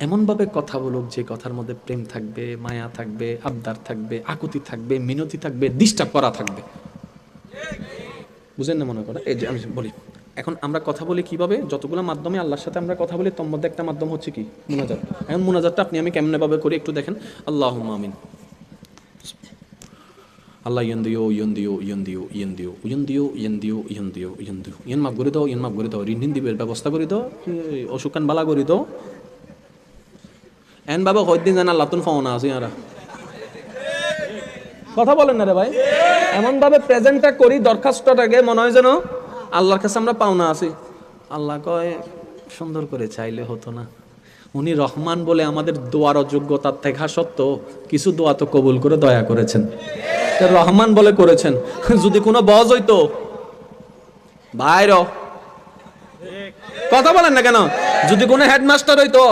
এমনভাবে কথা বলুক যে কথার মধ্যে প্রেম থাকবে, মায়া থাকবে, আবদার থাকবে, আকুতি থাকবে, মিনতি থাকবে, ডিস্টার্ব করা থাকবে। বুঝেন না? মনে করে এই যে আমি বলি, এখন আমরা কথা বলি কিভাবে, যতগুলো মাধ্যমে আল্লাহর সাথে আমরা কথা বলি, তোর মধ্যে একটা মাধ্যম হচ্ছে কি? মুনাজাত। এখন মুনাজাতটা আপনি আমি কেমনে ভাবে করি একটু দেখেন। আল্লাহুম্মা আমিন। আল্লাহ ইয়েন দিও, ইয়েন দিও, ইয়েন দিও, ইয়েন দিও, ইয়েন দিও, ইয়েন দিও, ইয়েন দিও, ইয়েন দিও, ইয়েন মাফ করে দাও, ইয়েন মাফ করে দাও, ঋণ দিবের ব্যবস্থা করে দাও, অসুখান বালা করে দাও। এন বাবা কয়দিন জানা লাতুন ফাওনা আছে ইয়ারা। কথা বলেন না রে ভাই। এমন ভাবে প্রেজেন্টটা করি, দরখাস্তটাকে মনে হয় যেন আল্লাহর কাছে আমরা পাওনা আছি। আল্লাহ কয় সুন্দর করে চাইলে হতো না? উনি রহমান বলে আমাদের দোয়ার অযোগ্যতার দেখা সত্ত্বেও কিছু দোয়া তো কবুল করে দয়া করেছেন। রহমান বলে করেছেন। যদি কোনো বজ হইতো বাইর, কথা বলেন না কেন, যদি কোনো হেডমাস্টার হইতো